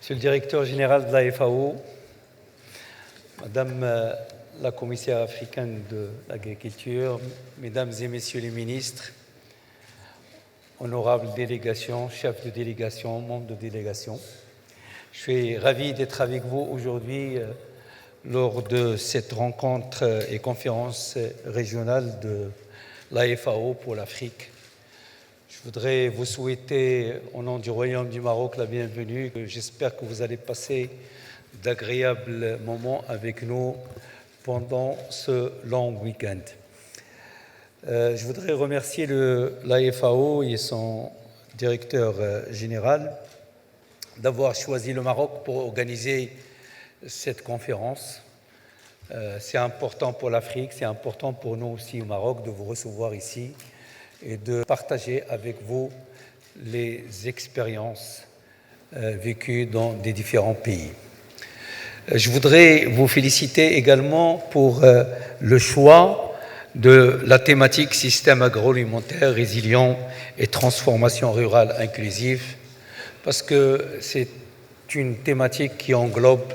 Monsieur le directeur général de la FAO, Madame la commissaire africaine de l'agriculture, Mesdames et Messieurs les ministres, honorables délégations, chefs de délégation, membres de délégation, je suis ravi d'être avec vous aujourd'hui lors de cette rencontre et conférence régionale de la FAO pour l'Afrique. Je voudrais vous souhaiter, au nom du Royaume du Maroc, la bienvenue. J'espère que vous allez passer d'agréables moments avec nous pendant ce long week-end. Je voudrais remercier la FAO et son directeur général d'avoir choisi le Maroc pour organiser cette conférence. C'est important pour l'Afrique, c'est important pour nous aussi au Maroc de vous recevoir ici et de partager avec vous les expériences vécues dans des différents pays. Je voudrais vous féliciter également pour le choix de la thématique système agroalimentaire résilient et transformation rurale inclusive, parce que c'est une thématique qui englobe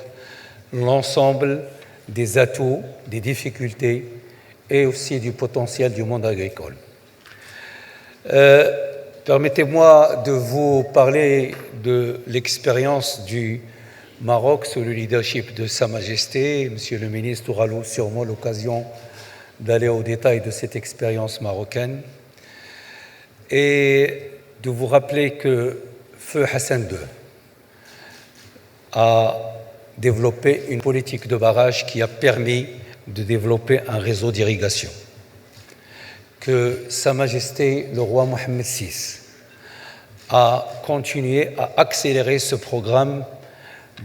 l'ensemble des atouts, des difficultés et aussi du potentiel du monde agricole. Permettez-moi de vous parler de l'expérience du Maroc sous le leadership de Sa Majesté. Monsieur le ministre aura sûrement l'occasion d'aller au détail de cette expérience marocaine et de vous rappeler que Feu Hassan II a développé une politique de barrage qui a permis de développer un réseau d'irrigation, que Sa Majesté le roi Mohammed VI a continué à accélérer ce programme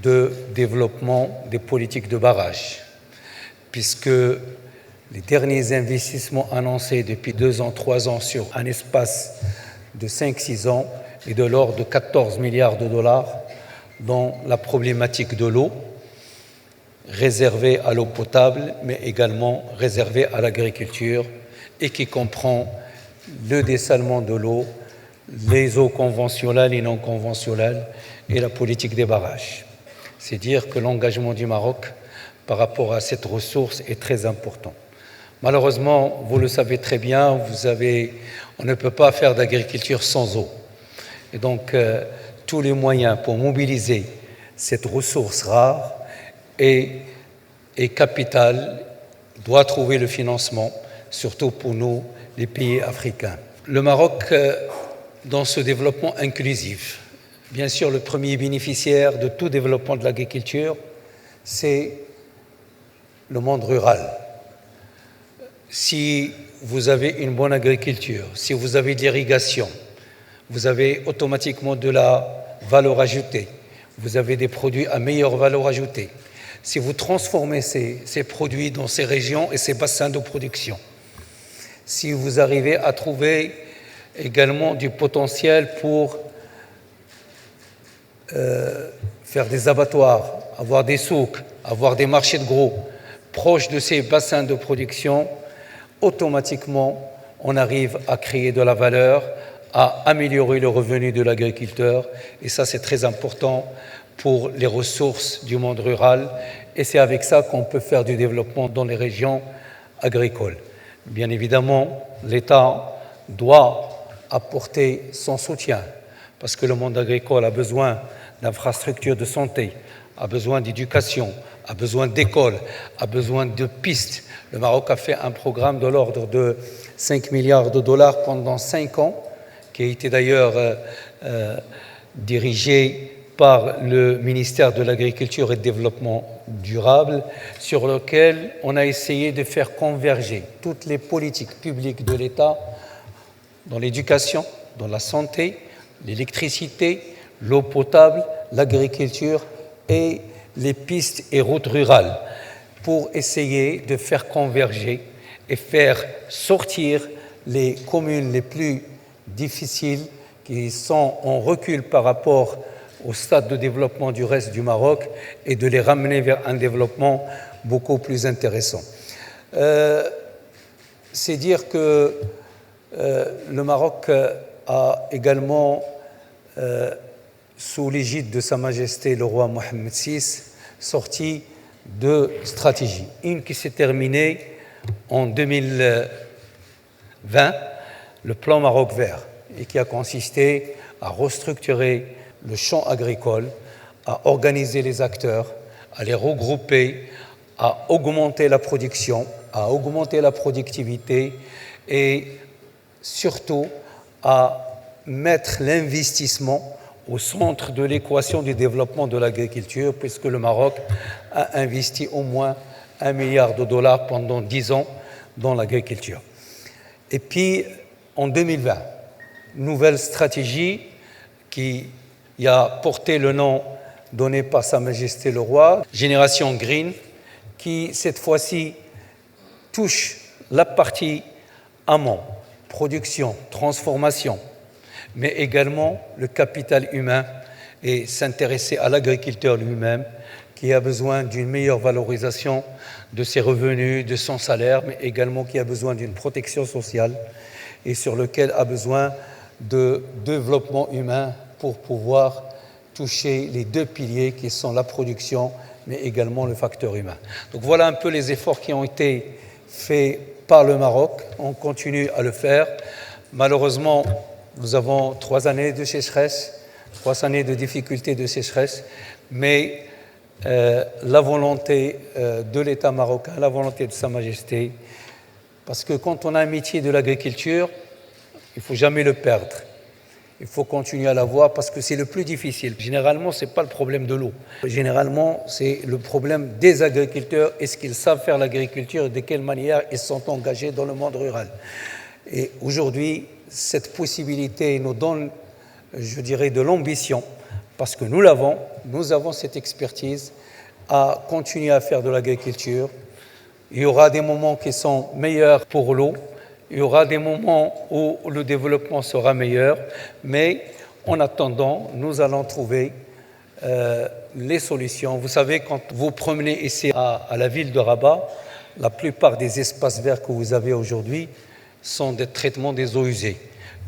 de développement des politiques de barrage, puisque les derniers investissements annoncés depuis 2 ans, 3 ans sur un espace de 5-6 ans est de l'ordre de 14 milliards de dollars dans la problématique de l'eau, réservée à l'eau potable, mais également réservée à l'agriculture, et qui comprend le dessalement de l'eau, les eaux conventionnelles et non conventionnelles et la politique des barrages. C'est dire que l'engagement du Maroc par rapport à cette ressource est très important. Malheureusement, vous le savez très bien, on ne peut pas faire d'agriculture sans eau. Et donc, tous les moyens pour mobiliser cette ressource rare et capitale doivent trouver le financement, surtout pour nous, les pays africains. Le Maroc, dans ce développement inclusif, bien sûr, le premier bénéficiaire de tout développement de l'agriculture, c'est le monde rural. Si vous avez une bonne agriculture, si vous avez de l'irrigation, vous avez automatiquement de la valeur ajoutée, vous avez des produits à meilleure valeur ajoutée. Si vous transformez ces produits dans ces régions et ces bassins de production, si vous arrivez à trouver également du potentiel pour faire des abattoirs, avoir des souks, avoir des marchés de gros proches de ces bassins de production, automatiquement, on arrive à créer de la valeur, à améliorer le revenu de l'agriculteur. Et ça, c'est très important pour les ressources du monde rural. Et c'est avec ça qu'on peut faire du développement dans les régions agricoles. Bien évidemment, l'État doit apporter son soutien parce que le monde agricole a besoin d'infrastructures de santé, a besoin d'éducation, a besoin d'écoles, a besoin de pistes. Le Maroc a fait un programme de l'ordre de 5 milliards de dollars pendant 5 ans, qui a été d'ailleurs dirigé par le ministère de l'Agriculture et du Développement durable, sur lequel on a essayé de faire converger toutes les politiques publiques de l'État dans l'éducation, dans la santé, l'électricité, l'eau potable, l'agriculture et les pistes et routes rurales, pour essayer de faire converger et faire sortir les communes les plus difficiles qui sont en recul par rapport au stade de développement du reste du Maroc et de les ramener vers un développement beaucoup plus intéressant. C'est dire que le Maroc a également sous l'égide de Sa Majesté le roi Mohammed VI, sorti deux stratégies. Une qui s'est terminée en 2020, le plan Maroc vert, et qui a consisté à restructurer le champ agricole, à organiser les acteurs, à les regrouper, à augmenter la production, à augmenter la productivité et surtout à mettre l'investissement au centre de l'équation du développement de l'agriculture, puisque le Maroc a investi au moins $1 milliard pendant 10 ans dans l'agriculture. Et puis, en 2020, nouvelle stratégie qui a porté le nom donné par Sa Majesté le Roi, Génération Green, qui cette fois-ci touche la partie amont, production, transformation, mais également le capital humain et s'intéresser à l'agriculteur lui-même qui a besoin d'une meilleure valorisation de ses revenus, de son salaire, mais également qui a besoin d'une protection sociale et sur lequel a besoin de développement humain pour pouvoir toucher les deux piliers qui sont la production, mais également le facteur humain. Donc voilà un peu les efforts qui ont été faits par le Maroc. On continue à le faire. Malheureusement, nous avons 3 années de sécheresse, 3 années de difficultés de sécheresse, mais la volonté de l'État marocain, la volonté de Sa Majesté, parce que quand on a un métier de l'agriculture, il ne faut jamais le perdre. Il faut continuer à l'avoir parce que c'est le plus difficile. Généralement, ce n'est pas le problème de l'eau. Généralement, c'est le problème des agriculteurs. Est-ce qu'ils savent faire l'agriculture et de quelle manière ils sont engagés dans le monde rural? Et aujourd'hui, cette possibilité nous donne, je dirais, de l'ambition parce que nous avons cette expertise à continuer à faire de l'agriculture. Il y aura des moments qui sont meilleurs pour l'eau. Il y aura des moments où le développement sera meilleur, mais en attendant, nous allons trouver les solutions. Vous savez, quand vous promenez ici à la ville de Rabat, la plupart des espaces verts que vous avez aujourd'hui sont des traitements des eaux usées.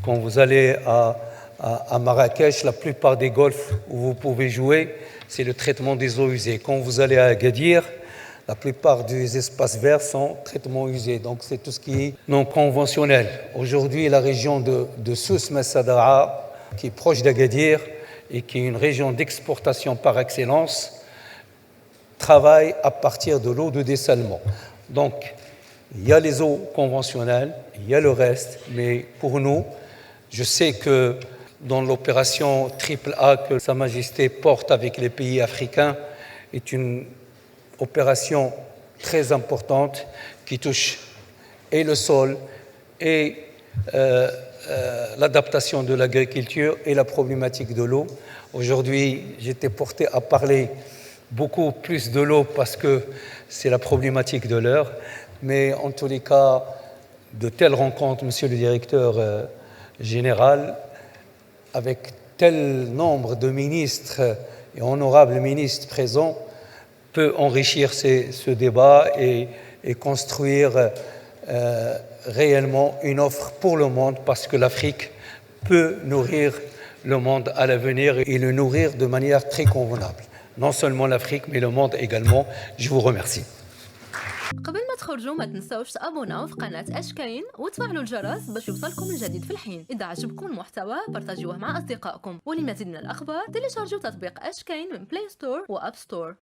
Quand vous allez à Marrakech, la plupart des golfs où vous pouvez jouer, c'est le traitement des eaux usées. Quand vous allez à Agadir, la plupart des espaces verts sont traitements usés, donc c'est tout ce qui est non conventionnel. Aujourd'hui, la région de Souss Messadaa, qui est proche d'Agadir et qui est une région d'exportation par excellence, travaille à partir de l'eau de dessalement. Donc, il y a les eaux conventionnelles, il y a le reste, mais pour nous, je sais que dans l'opération AAA que Sa Majesté porte avec les pays africains est une opération très importante qui touche et le sol et l'adaptation de l'agriculture et la problématique de l'eau. Aujourd'hui, j'étais porté à parler beaucoup plus de l'eau parce que c'est la problématique de l'heure, mais en tous les cas, de telles rencontres, Monsieur le Directeur général, avec tel nombre de ministres et honorables ministres présents, peut enrichir ce débat et construire réellement une offre pour le monde parce que l'Afrique peut nourrir le monde à l'avenir et le nourrir de manière très convenable. Non seulement l'Afrique, mais le monde également. Je vous remercie. قبل ما تخرجوا ما تنسوش تابوناو في قناة أشكاين وتفعلوا الجرس باش يوصلكم الجديد في الحين. إذا عجبكم المحتوى بارتاجيوه مع أصدقائكم، ولمزيد من الأخبار تيليشارجوا تطبيق أشكاين من بلاي ستور وأب ستور.